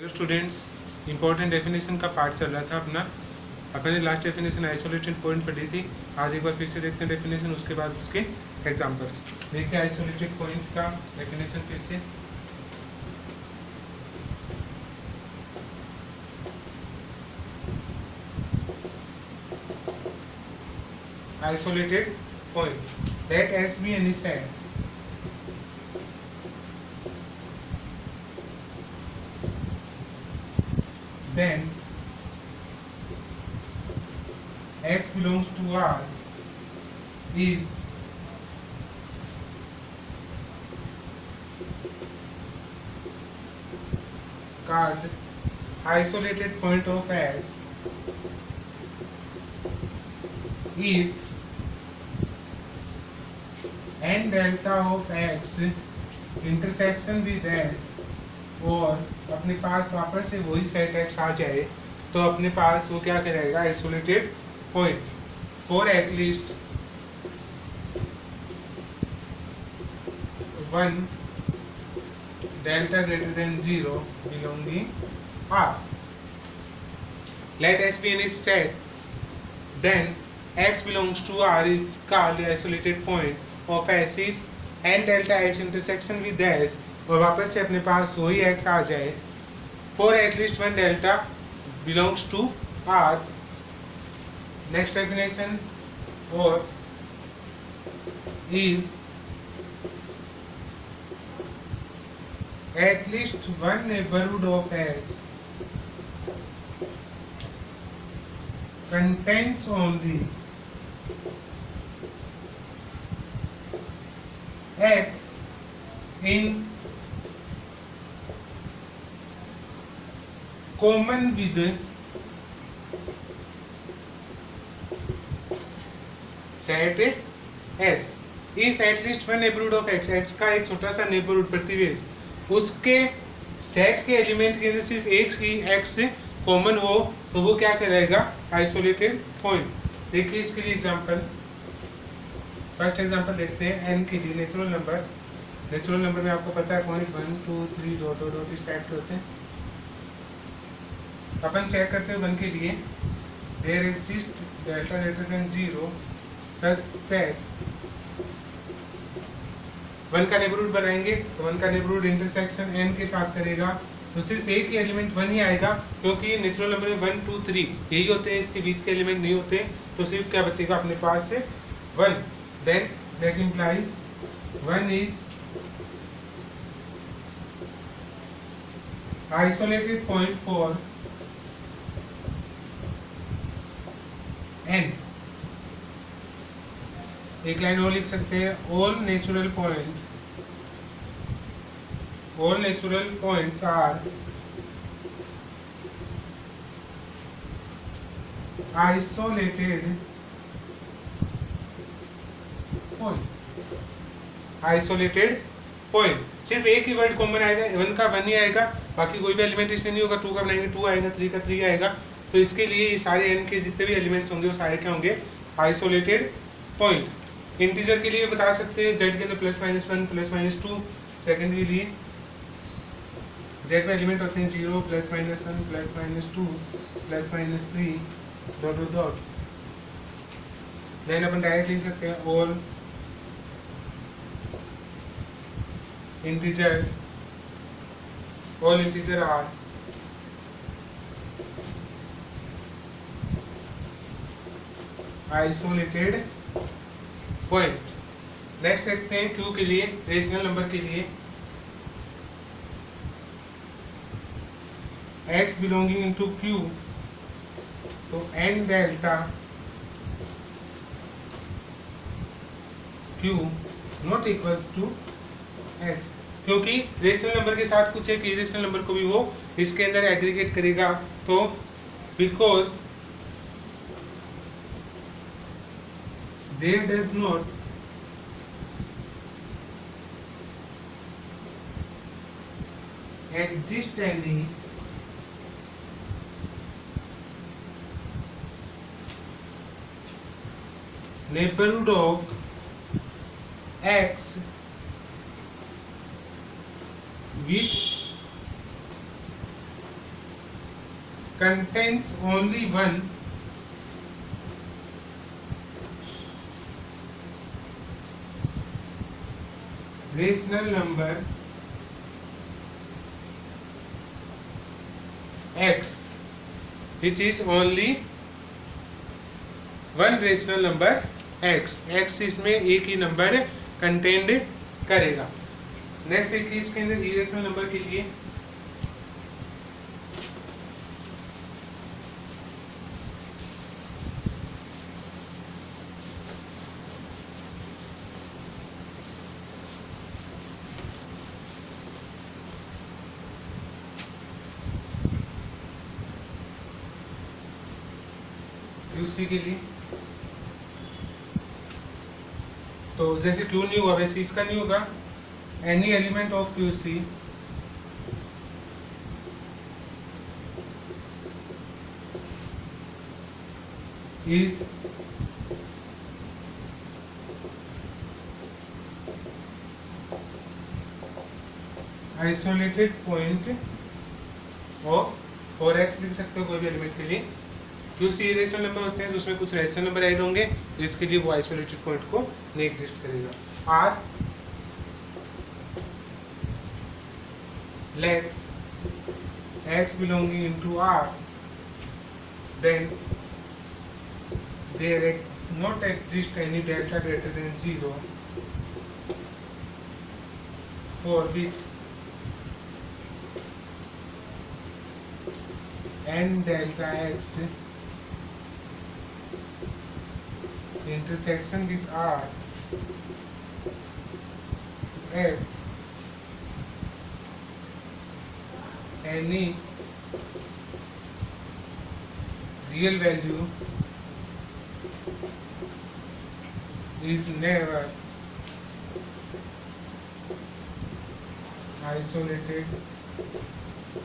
Hello students, important definition का part चल रहा था अपना। अपने लास्ट डेफिनेशन आइसोलेटेड पॉइंट पढ़ी थी। आज एक बार फिर से देखते हैं डेफिनेशन, उसके बाद उसके एग्जांपल्स। देखिए आइसोलेटेड पॉइंट का डेफिनेशन फिर से। Isolated point, let S be any set then x belongs to R is called isolated point of S if n delta of x intersection with S और अपने पास वापस से वही सेट एक्स आ जाए तो अपने पास वो क्या करेगा, isolated point for at least one delta greater than 0 belonging R. Let S be any set then x belongs to R is called the isolated point of S if n delta x intersection with S और वापस से अपने पास वही x आ जाए for at least one delta belongs to R। next definition, or if at least one neighborhood of X contains only X in common with set S, if at least one neighborhood of X, X का एक छोटा सा neighbourhood प्रतिवेश उसके set के element के अंदर सिर्फ एक ही X कॉमन हो तो वो क्या करेगा, आइसोलेटेड पॉइंट। देखिए इसके लिए एग्जांपल, फर्स्ट एग्जांपल देखते हैं n के लिए। नेचुरल नंबर में आपको पता है पॉइंट 1 2 3 डॉट डॉट डॉट इस टाइप के होते हैं। अपन चेक करते हैं 1 के लिए, there exist delta greater than 0 such that 1 का नेबरहुड बनाएंगे तो 1 का नेबरहुड इंटरसेक्शन n के साथ करेगा तो सिर्फ एक ही एलिमेंट 1 ही आएगा, क्योंकि नेचुरल नंबर में 1 2 3 यही होते हैं, इसके बीच के एलिमेंट नहीं होते, तो सिर्फ क्या बचेगा अपने पास से 1। Then that implies 1 is isolated point for n। एक लाइन और लिख सकते हैं, all natural points are isolated point। सिर्फ एक ही वर्ड कॉमन आएगा, 1 का 1 ही आएगा, बाकी कोई भी एलिमेंट इसमें नहीं होगा। 2 का बनाएंगे 2 आएगा, 3 का 3 आएगा, तो इसके लिए ये सारे n के जितने भी एलिमेंट्स होंगे वो सारे क्या होंगे, आइसोलेटेड पॉइंट। इंटीजर के लिए बता सकते हैं z के अंदर +-1 +-2, सेकंड के लिए z में एलिमेंट होते हैं 0 +-1 +-2 +-3 डॉट डॉट डॉट। देन अपन डायरेक्ट लिख सकते हैं all integer are isolated point. Next देखते हैं q के लिए, रेशनल नंबर के लिए। x बिलोंगिंग इनटू q, तो n delta q not equals to x, क्योंकि रेशनल नंबर के साथ कुछ एक इरेशनल नंबर को भी वो इसके अंदर एग्रीगेट करेगा, तो because there does not exist any neighborhood of x with contains only one rational number x, which is only one rational number x. x इसमें एक ही नंबर कंटेंड करेगा. नेक्स्ट देखिए इसके अंदर इरेशनल नंबर के लिए QC के लिए तो जैसे Q नहीं हुआ वैसे इसका नहीं होगा. Any element of QC is isolated point of 4x लिख सकते हो कोई भी एलिमेंट के लिए. QC रेशनल नंबर होते हैं तो उसमें कुछ रेशनल नंबर ऐड होंगे तो इसके लिए वो आइसोलेटेड पॉइंट को नहीं एग्जिस्ट करेगा. R let x belonging into R, then there not exist any delta greater than 0 for which n delta x intersection with R x any real value is never isolated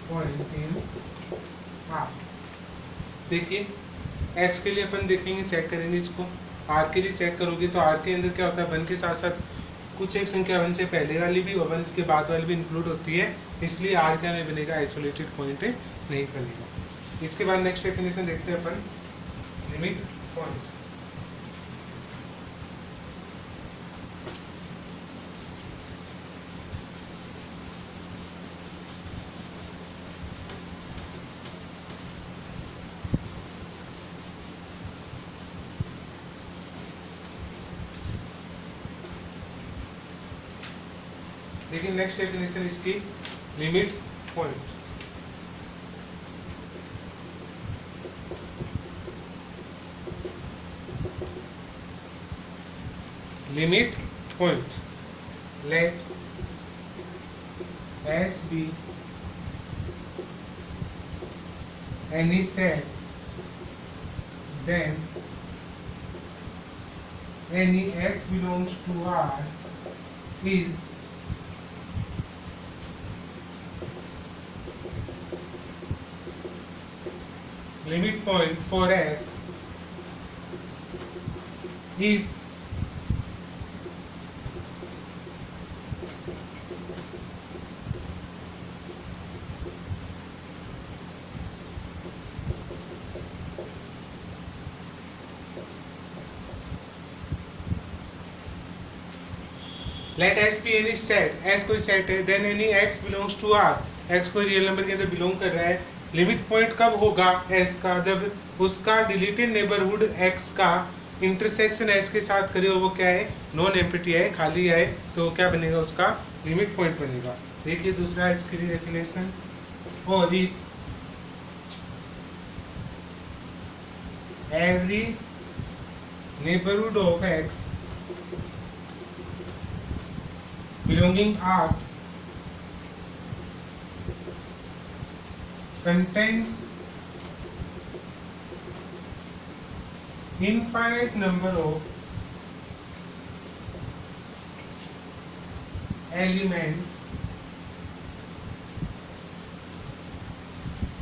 point in R. देखिए x के लिए अपन देखेंगे, check करेंगे इसको. r के लिए check करोगे तो r के अंदर क्या होता है, 1 के साथ साथ कुछ एक संख्या 1 से पहले वाली भी और 1 के बाद वाली भी इंक्लूड होती है, इसलिए r क्या नहीं बनेगा, आइसोलेटेड पॉइंट नहीं बनेगा. इसके बाद नेक्स्ट डेफिनेशन देखते हैं अपन, लिमिट पॉइंट. लेकिन नेक्स्ट डेफिनेशन इसकी limit point. Limit point let S be any set then any x belongs to R is limit point for S if let S be any set, S कोई set है, then any x belongs to R, x कोई real number के अंदर belong कर रहा है. Limit point कब होगा S का, जब उसका डिलीटेड नेबरहुड x का इंटरसेक्शन S के साथ करे और वो क्या है, नॉन एम्प्टी है, खाली है, तो क्या बनेगा, उसका लिमिट पॉइंट बनेगा. देखिए दूसरा इसके लिए डेफिनेशन, और if every neighbourhood of x belonging R contains infinite number of elements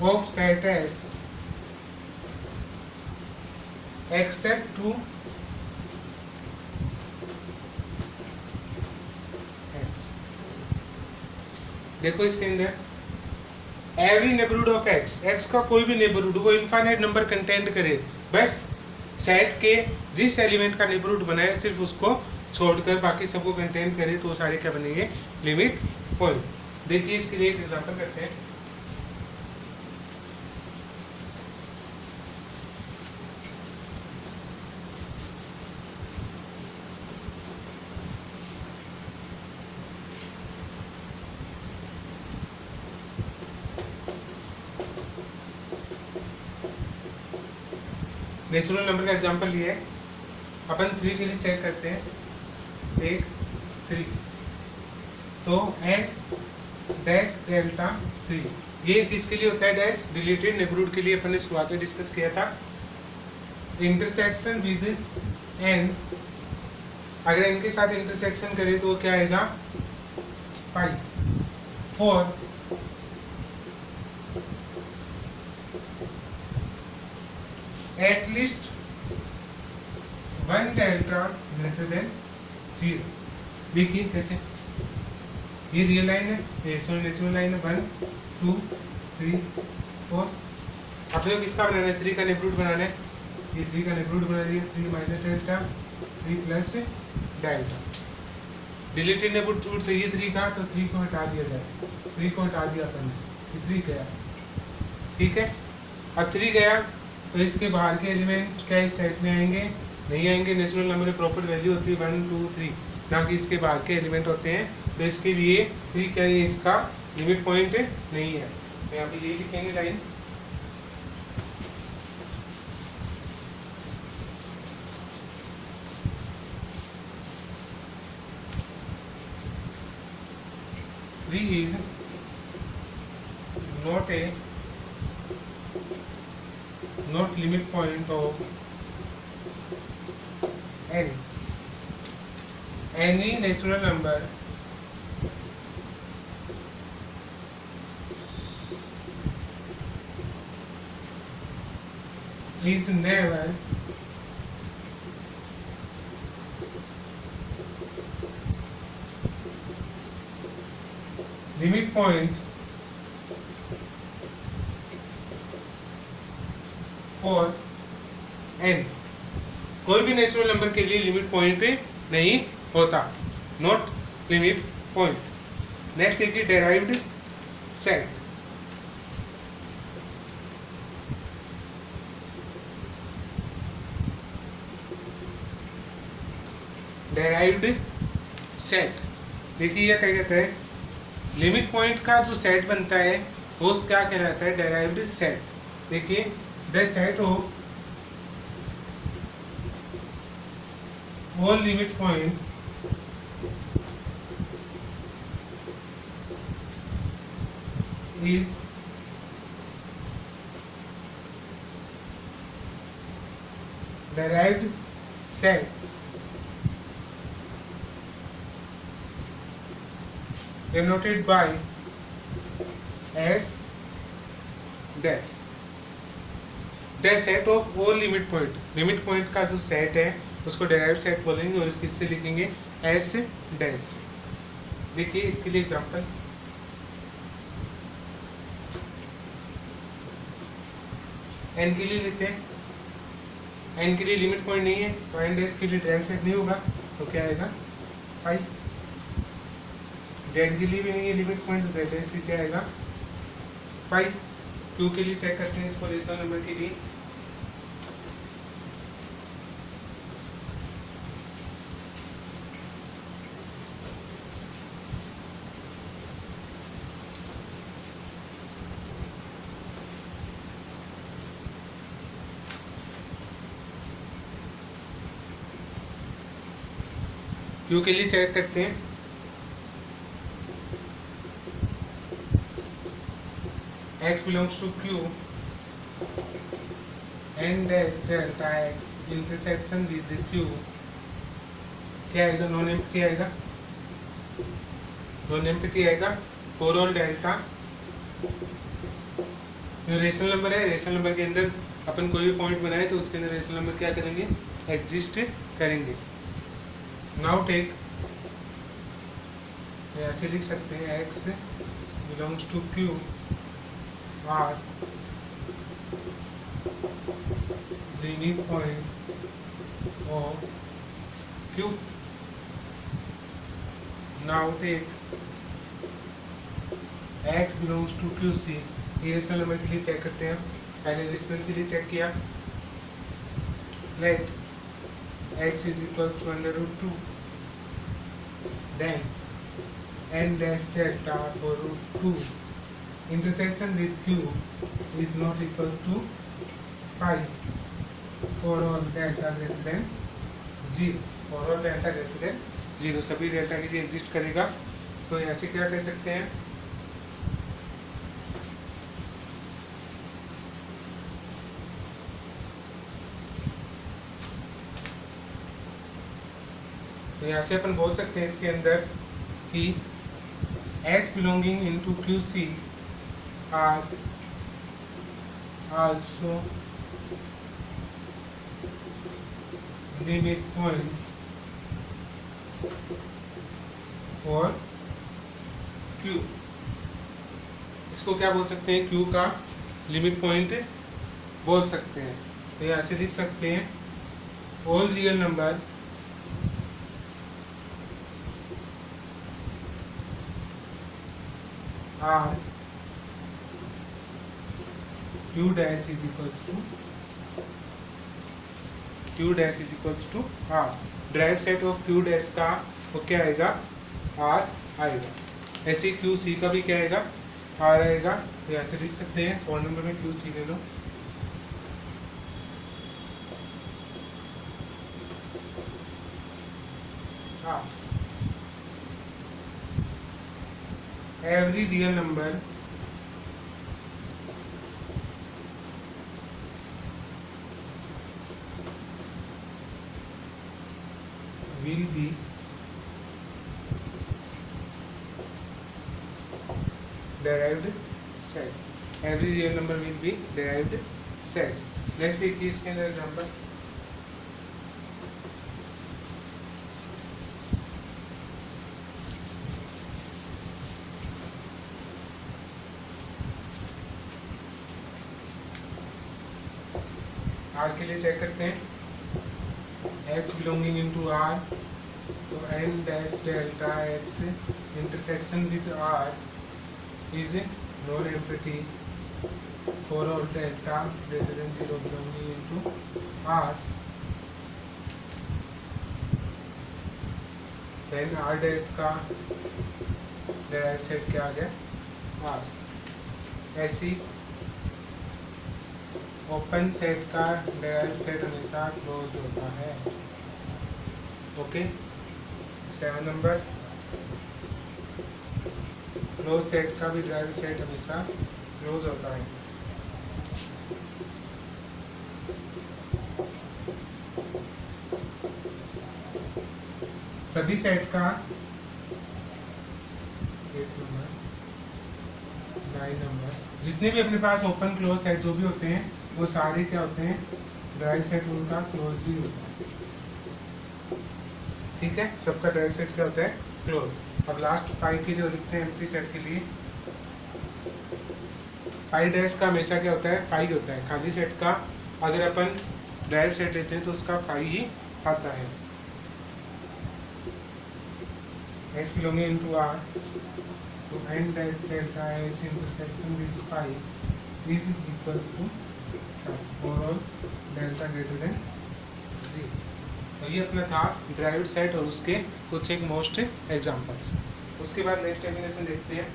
of set S except two x. देखो इसके अंदर every neighbourhood of x, x का कोई भी नेबरहुड वो इनफाइनाइट नंबर कंटेंट करे, बस सेट के जिस एलिमेंट का नेबरहुड बनाए सिर्फ उसको छोड़कर बाकी सबको कंटेंट करे तो सारे क्या बनेंगे, लिमिट पॉइंट। देखिए इसके लिए एक एग्जांपल करते हैं। नेचुरल नंबर का एग्जांपल लिया है अपन। 3 के लिए चेक करते हैं, 1 3, तो एंड डैश डेल्टा 3, ये किसके लिए होता है डैश, डिलीटेड नेबरहुड के लिए अपन ने शुरुआत में डिस्कस किया था। इंटरसेक्शन विद एन, अगर एन के साथ इंटरसेक्शन करें तो क्या आएगा 5, 4 एटलीस्ट 1 डेल्टा ग्रेटर देन 0। देखिए कैसे, ये रियल लाइन है, ये सॉरी नेचुरल लाइन है। 1 2 3 4, अब देखो किसका बनाना है, 3 का नेबरहुड बनाना है। ये 3 का नेबरहुड बना दिया, 3 minus delta 3 plus delta. Deleted neighbourhood से ये 3 का, तो 3 को हटा दिया जाए, 3 को हटा दिया अपन ने, 3 गया, ठीक है। अब 3 गया तो इसके बाहर के एलिमेंट क्या इस सेट में आएंगे, नहीं आएंगे। नेचुरल नंबर की प्रॉपर वैल्यू होती है 1 2 3, ना कि इसके बाहर के एलिमेंट होते हैं। तो इसके लिए 3 क्या है, इसका लिमिट पॉइंट नहीं है। तो यहाँ पे यही लिखेंगे line, is not limit point of any natural number is never limit point for n, कोई भी नेचुरल नंबर के लिए लिमिट पॉइंट नहीं होता, नॉट लिमिट पॉइंट। नेक्स्ट देखिए डेराइव्ड सेट। डेराइव्ड सेट, देखिए यह क्या कहता है, लिमिट पॉइंट का जो सेट बनता है वो क्या कहलाता है, डेराइव्ड सेट। देखिए the set of all limit point is derived set denoted by S dash। The set of all limit point, limit point का जो सेट है उसको डेराइव्ड सेट बोलेंगे और इससे लिखेंगे एस डैश। देखिए इसके लिए एग्जांपल, एन के लिए लेते हैं, एन के लिए लिमिट पॉइंट नहीं है तो एन डैश के लिए डायरेक्ट सेट नहीं होगा, तो क्या आएगा 5। जेड के लिए भी नहीं है लिमिट पॉइंट, तो जेड डैश क्या आएगा 5। क्यू के लिए चेक करते हैं इसको, रेशनल नंबर के लिए क्यू के लिए चेक करते हैं। x belongs to Q n dash delta x intersection with Q, क्या आएगा, नॉन एम्प्टी आएगा, नॉन एम्प्टी आएगा for all delta. Rational number है, रेशनल नंबर के अंदर अपन कोई भी पॉइंट बनाए तो उसके अंदर रेशनल नंबर क्या करेंगे, एग्जिस्ट करेंगे। नाउ टेक, ऐसे लिख सकते हैं x belongs to Q R limit point of Q. Now take x belongs to QC. ये रेशनल नंबर के लिए चेक करते हैं. पहले रेशनल के लिए चेक किया. Let x is equals to under root 2. Then n dash delta for root 2 intersection with Q is not equals to phi for all delta greater than 0. For all delta greater than 0. सभी delta के लिए exist करेगा. तो ऐसे क्या कह सकते हैं, तो यहाँ से अपन बोल सकते हैं इसके अंदर कि x belonging into QC are also limit point for Q. इसको क्या बोल सकते हैं, Q का लिमिट पॉइंट बोल सकते हैं. तो यहाँ से लिख सकते हैं all real number R Q dash is equals to R. Drive set of Q dash का वो क्या आएगा, R आएगा. ऐसे Q C का भी क्या आएगा, R आएगा. तो यहाँ से लिख सकते हैं फोन नंबर में Q C ले लो. हाँ, every real number will be derived set. Every real number will be derived set. Let's see इसके अंदर एग्जांपल. R के लिए चेक करते हैं. x belonging into R, तो n dash delta x intersection with R is non-empty for all delta greater than 0 belonging into R. Then R dash का direct set क्या आ गया, R. ऐसी ओपन सेट का डायरेक्ट सेट हमेशा closed होता है. Okay. 7 number, close set का भी डायरेक्ट सेट हमेशा क्लोज होता है. सभी सेट का 8 नंबर, 9 नंबर, जितने भी अपने पास ओपन क्लोज सेट जो भी होते हैं वो सारे क्या होते हैं, ड्राइव सेट उनका क्लोज भी होता है. ठीक है, सबका ड्राइव सेट क्या होता है, क्लोज. अब लास्ट 5 के लिए लिखते हैं एम्प्टी सेट के लिए. 5 डैश का हमेशा क्या होता है, 5 होता है. खाली सेट का अगर अपन ड्राइव सेट लेते हैं तो उसका 5 ही आता है. x belonging into R, तो n dash delta x intersection with 5 is equals to for all delta greater than 0. तो ये अपना था ड्राइव्ड सेट और उसके कुछ एक मोस्ट एग्जांपल्स. उसके बाद नेक्स्ट डेफिनेशन देखते हैं.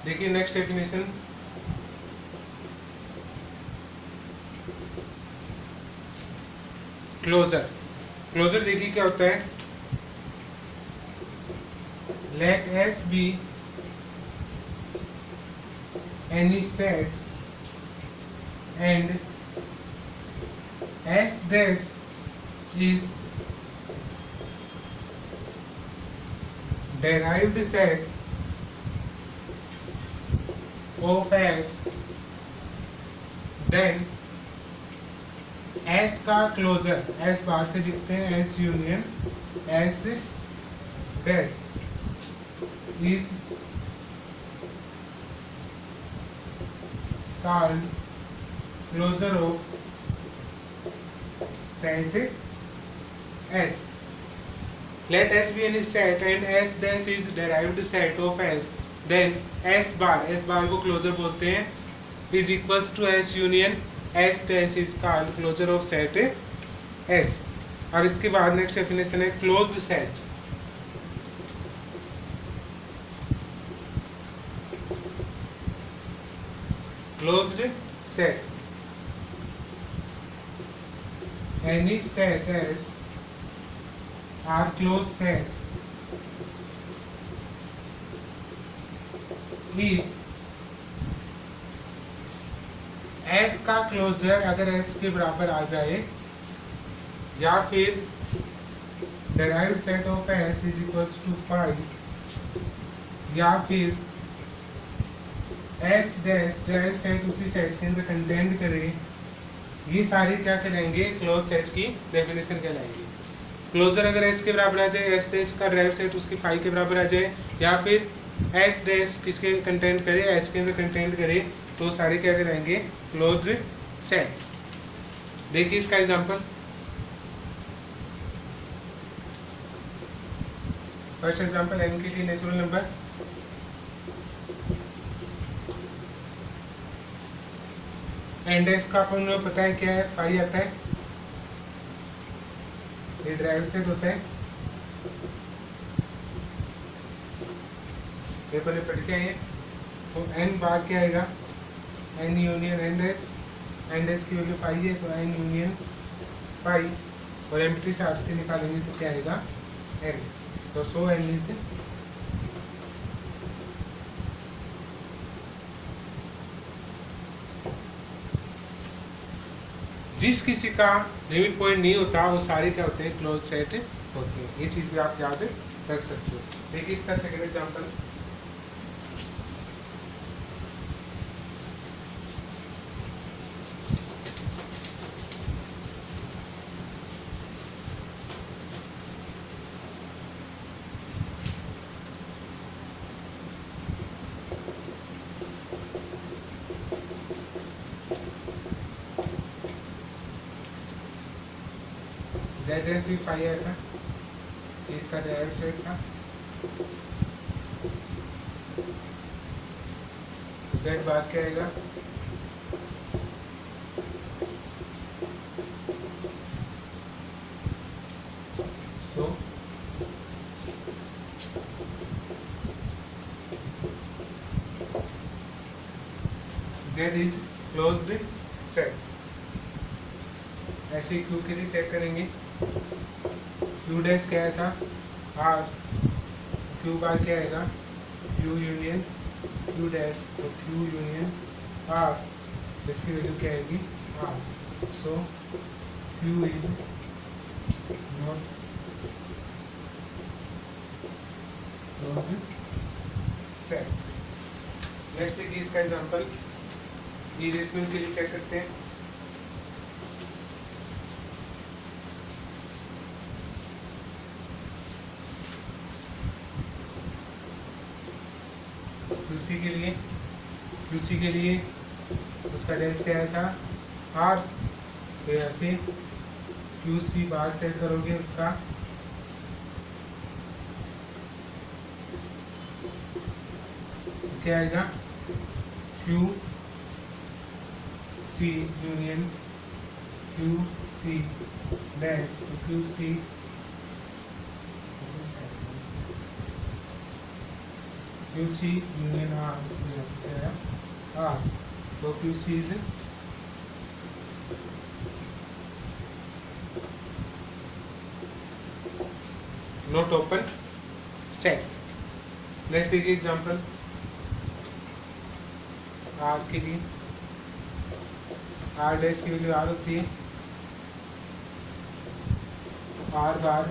देखिए नेक्स्ट डेफिनेशन. क्लोजर. क्लोजर देखिए क्या होता है. Let S be any set and S dash is derived set of S, then S का क्लोजर, S बाहर से लिखते हैं S union S dash is called closure of set S. Let S be any set and S dash is derived set of S, then S bar को closure बोलते हैं, is equals to S union S dash is called closure of set S. अब इसके बाद next definition है closed set. Closed set, any set S are closed set if S का closure अगर S के बराबर आ जाए, या फिर derived set of S is equals to 5, या फिर S डैश derived set उसी सेट के अंदर कंटेंट करे, ये सारी क्या कहलाएंगे, क्लोज सेट की डेफिनेशन कहलाएंगे. क्लोजर अगर S के बराबर आ जाए, S डैश का derived set उसकी 5 के बराबर आ जाए, या फिर S डैश किसके कंटेंट करे, S के अंदर कंटेंट करे, तो सारे क्या कहलाएंगे, क्लोज सेट. देखिए इसका एग्जांपल. फर्स्ट एग्जांपल n के लिए नेचुरल नंबर, एन डैश का फॉर्मूला पता है क्या है, 5 आता है, ये ड्राइव सेट होता है, पेपर में पढ़ के आइए. तो एन बार क्या आएगा, एन यूनियन एन डैश की वैल्यू 5 है, तो एन यूनियन 5 और एम्प्टी से आठ के निकालेंगे तो क्या आएगा, एन. तो सो एन इज जिस किसी का लिमिट पॉइंट नहीं होता वो सारे क्या होते हैं, क्लोज सेट होते हैं. ये चीज भी आप याद रख सकते हो. देखिए इसका सेकंड एग्जांपल. जेड एस भी 5 आया था, इसका derived सेट था, जेड बार क्या आएगा, सो जेड इज क्लोज्ड सेट. ऐसे क्यू के लिए चेक करेंगे. क्यू डैश क्या था, आर, क्यू बार क्या आएगा, क्यू यूनियन क्यू डैश, तो क्यू यूनियन आर, इसकी वैल्यू क्या आएगी, R. So Q is not set. Next देखिए इसका एग्जांपल, इरेशनल के लिए चेक करते हैं. QC के लिए उसका डैश क्या आया था, R. तो यहाँ से QC बार चेक करोगे, उसका क्या आएगा, QC यूनियन QC डैश, तो QC यूनियन R, तो QC is not open set. Next देखिए एग्जांपल, R के लिए R डैश की वैल्यू R होती है, R बार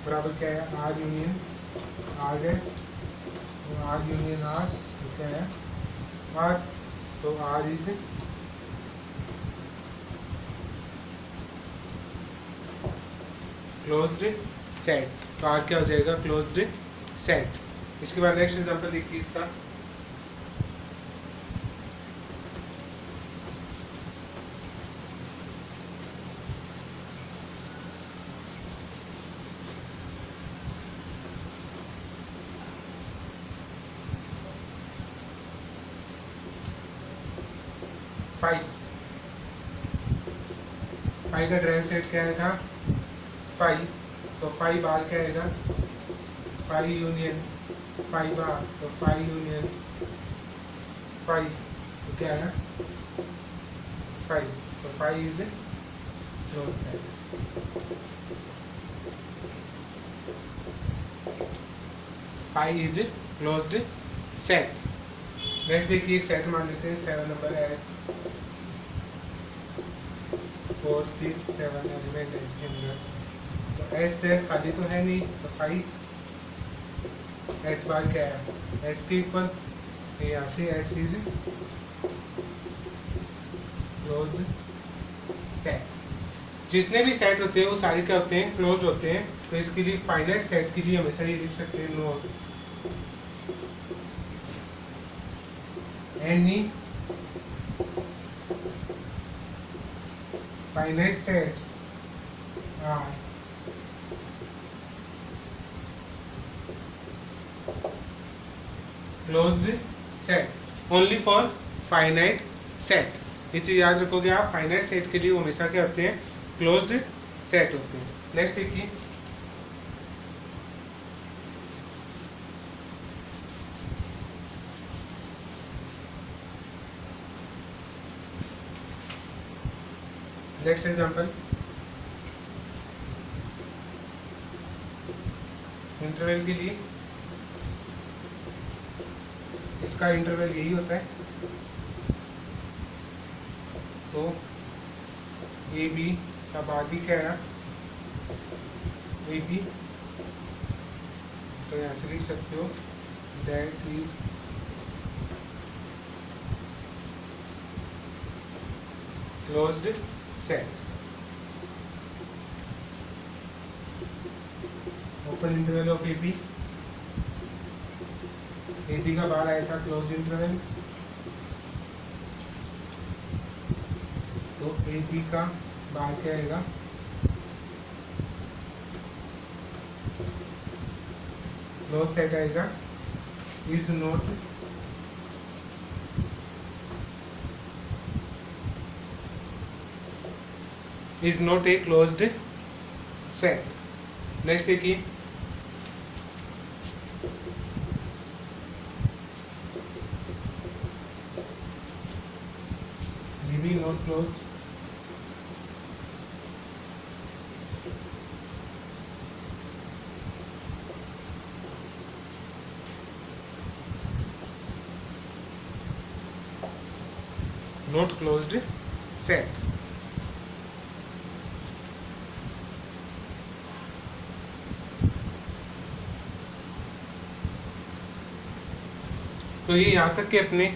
बराबर क्या है, R union R dash, R union R क्या है आर, तो आर इज क्लोज्ड सेट, तो आर क्या हो जाएगा क्लोज्ड सेट। इसके बाद नेक्स्ट एग्जांपल देखिए इसका, फाइव का ड्राइव सेट क्या था फाइव, तो फाइव आर क्या आएगा फाइव यूनियन फाइव आर, तो फाइव यूनियन फाइव, तो क्या आएगा फाइव, तो five is close set. Five is closed set. Next देखिए एक सेट मान लेते हैं 7 नंबर एस 4 6 7 एलिमेंट है इसके अंदर, तो एस डैश खाली तो है नहीं, तो 5 एस बार क्या है एस के इक्वल, यहाँ से एस इज क्लोज सेट। जितने भी सेट होते हैं वो सारे क्या होते हैं क्लोज होते हैं, तो इसके लिए फाइनाइट सेट के लिए हमेशा ये लिख सकते हैं note any finite set are closed set only for finite set. ये चीज याद रखोगे आप, फाइनाइट सेट के लिए वो हमेशा क्या होते हैं क्लोज्ड सेट होते हैं। नेक्स्ट देखिए नेक्स्ट एग्जांपल, इंटरवल के लिए इसका इंटरवल यही होता है, तो ए बी का बाद भी क्या है ए बी, तो यहाँ से लिख सकते हो that is closed set. Open interval of A B का बाहर आया था क्लोज इंटरवल, तो ए बी का बाहर क्या आएगा क्लोज सेट आएगा, is not a closed set. Next देखिए maybe not closed, not closed set। तो ये यहाँ तक के अपने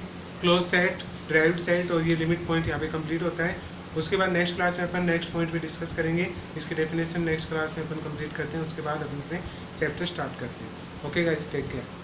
क्लोज सेट, ड्राइव्ड सेट और ये लिमिट पॉइंट यहाँ पे कंप्लीट होता है। उसके बाद नेक्स्ट क्लास में अपन नेक्स्ट पॉइंट पे डिस्कस करेंगे, इसकी डेफिनेशन नेक्स्ट क्लास में अपन कंप्लीट करते हैं, उसके बाद अपन अपने चैप्टर स्टार्ट करते हैं। Okay guys, take care.